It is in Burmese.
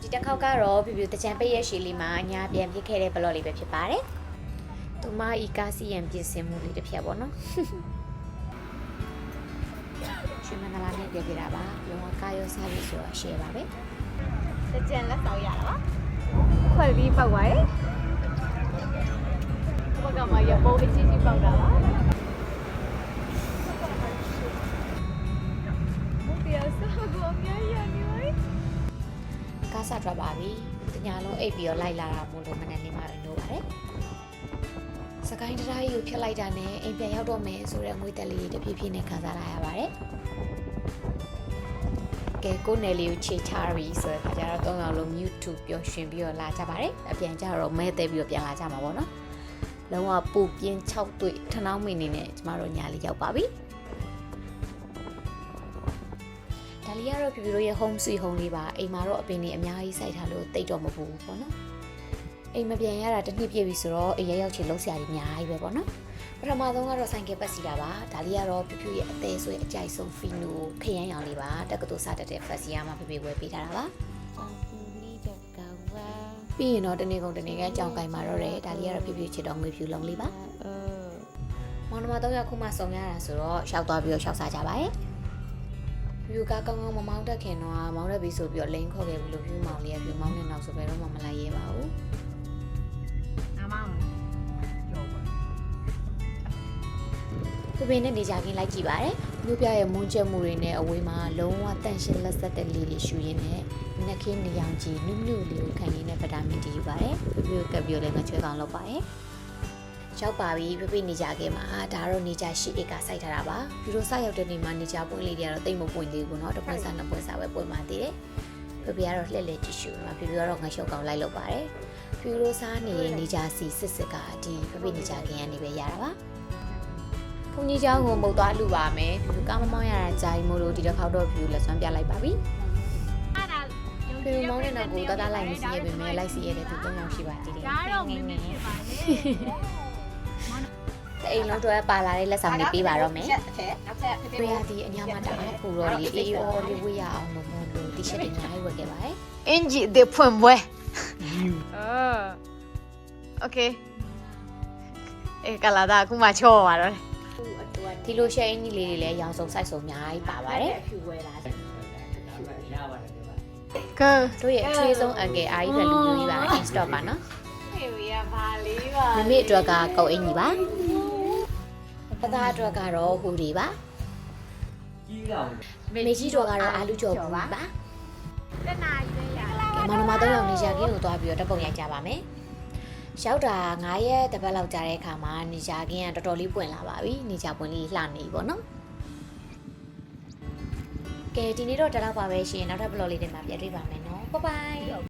ဒီတစ်ခေါက်ကတော့ပြပြတကြံပိတ်ရဲ့ရှည်လေးမှာညာပြန်ပြစ်ခဲ့တဲ့ဘလော့လေးပဲဖြစ်ပါတယ်။သူမဤကားစီရန်ပြင်ဆင်မှုလေးတစ်ဖြတ်ပေါ့နော်။ရှင်မန္တလာနဲ့ပြပြတာပါ။လုံးဝကားရောစားပြီးဆိုတော့ရှယ်ပါပဲ။တကြံလက်ဆောင်ရတာပါ။ခွက်ပြီးပောက်ပါရဲ့။ဘက်ကမှရပိုးအချင်းချင်းပောက်တာပါ။ကားဆက်ထွက်ပါပြီ။တညာလုံးအိပ်ပြီးတော့လိုက်လာတာမို့လို့မနေ့လေးမှပဲနိုးပါတယ်။စကိုင်းတရားကြီးကိုဖြတ်လိုက်တာနဲ့အိမ်ပြန်ရောက်တော့မယ်ဆိုတဲ့ငွေတက်လေးတဖြည်းဖြည်းနဲ့ခံစားလာရပါတယ်။ကဲကိုနယ်လေးကိုခြေချရီဆိုတော့ကျတော့၃ယောက်လုံး mute to ပျော်ရွှင်ပြီးတော့လာကြပါတယ်။အပြန်ကြတော့မဲသေးပြီးတော့ပြန်လာကြမှာပေါ့နော်။လုံးဝပူပြင်း6တွေ့ထနှောင်းမိနေနဲ့ကျမတို့ညာလေးရောက်ပါပြီ။ဒါလေးကတော့ပြပြတို့ရဲ့ home sweet home လေးပါအိမ်မှာတော့အပင်တွေအများကြီးစိုက်ထားလို့တိတ်တော့မပူဘူးပေါ့နော်အိမ်မပြန်ရတာတစ်နှစ်ပြည့်ပြီဆိုတော့အိမ်ရောက်ချင်လုံးစရာကြီးအများကြီးပဲပေါ့နော်ပထမဆုံးကတော့ဆိုင်ကယ်ပတ်စီတာပါဒါလေးကတော့ပြပြရဲ့အသေးဆိုရင်အကြိုက်ဆုံး fino ခရမ်းရောင်လေးပါတက္ကသိုလ်စတက်တဲ့ first year မှာပြပြဝယ်ပေးထားတာပါပြီးရင်တော့တနေ့ကုန်တနေ့ကကြောင်ကင်มาတော့တယ်ဒါလေးကတော့ပြပြချစ်တော်ငွေဖြူလုံးလေးပါမောင်နှမ3ယောက်ခုမှစုံရတာဆိုတော့ရှောက်သွားပြီးတော့ရှောက်စားကြပါရဲ့ဖြူကကောင်းကောင်းမမောင်းတက်ခင်တော့မောင်းတက်ပြီးဆိုပြီးတော့လိန်ခေါ်ခဲ့ဘူးလို့ဖြူမောင်လေးကဖြူမောင်းနေတော့ဆိုဘယ်တော့မှမလိုက်ရဲပါဘူးအမောင်းကိုပင်နဲ့နေကြခင်လိုက်ကြည့်ပါတယ်မြို့ပြရဲ့မွန်းကျက်မှုတွေနဲ့အဝေးမှာလုံးဝတန့်ရှင်းလက်ဆက်တဲ့လေးလေးရှူရင်းနဲ့နက်ခင်းနေရောင်ကြီးနုနုလေးကိုခံရင်းနဲ့ဗတာမင် D ယူပါတယ်ဖြူကပ်ပြီးလည်းငချွဲကောင်လုပ်ပါတယ်ရောက်ပါပြီပြပြနေကြခဲ့မှာဒါတော့နေကြရှိဧကစိုက်ထားတာပါပြီးတော့စရောက်တဲ့နေမှာနေကြပွင့်လေးတွေကတော့တိတ်မပွင့်သေးဘူးเนาะတစ်ပွင့်စားနှစ်ပွင့်စားပဲပွင့်ပါသေးတယ်ပြပြကတော့လှည့်လှည့်ကြည့်ရှုမှာပြပြကတော့ငါရှုပ်ကောင်လိုက်လုပ်ပါတယ်ပြီးတော့စားနေကြစီစစ်စစ်ကဒီပြပြနေကြခင်ကနေပဲရတာပါဘုန်းကြီးเจ้าကိုမုတ်သွားလူပါမယ်ပြပြကမမောင်းရတာဂျိုင်းမို့လို့ဒီတစ်ခေါက်တော့ပြပြလက်ဆွမ်းပြလိုက်ပါပြီပြပြမောင်းတဲ့နောက်ကိုတလိုက်မစီရပေမဲ့လိုက်စီရတဲ့သူ၃ယောက်ရှိပါသေးတယ်ဒါတော့မင်းဖြစ်ပါလေအိမ်လုံးတွေပါလာတဲ့လက်ဆောင်လေးပေးပါတော့မယ်။တွေ့ရသည်အညာမတားပူတော့လေးအေးအော်လေးဝေးရအောင်လို့တီရှပ်တွေအများကြီးဝယ်ခဲ့ပါတယ်။ အင်ဂျီdeဖွင့်ပွဲโอเคကလာတာအခုမှချောပါတော့ ဒီလိုရှယ်အင်းကြီးလေးတွေလည်းရောင်စုံစိုက်စုံအများကြီးပါပါတယ်။ကဲ တို့ရဲ့အထွေးဆုံးအန်ကယ်အားကြီးပဲလူမျိုးကြီးပါ in stock ပါနော် ဖေဝေးကဘာလေးပါ ။မမေအတွက်ကကုတ်အင်းကြီးပါ။ပသားအတွက်ကတော့ဟူတွေပါမေကြီးတော်ကတော့အာလူကျော်ဘူးပါတနာကြီးရလာ မောင်နှမ3ယောက်နေကြကင်းကိုသွားပြီးတော့တပ်ပုံရိုက်ကြပါမယ်ရောက်တာ9ရက်တပတ်လောက်ကြာတဲ့အခါမှာနေကြကင်းကတော်တော်လေးပွင့်လာပါပြီနေကြပွင့်လေးလှနေပြီပေါ့နော်ကဲဒီနေ့တော့တလောက်ပါပဲရှင်နောက်ထပ်ဘလော့လေးတွေမှာပြန်တွေ့ပါမယ်နော်ဘိုင်ဘိုင်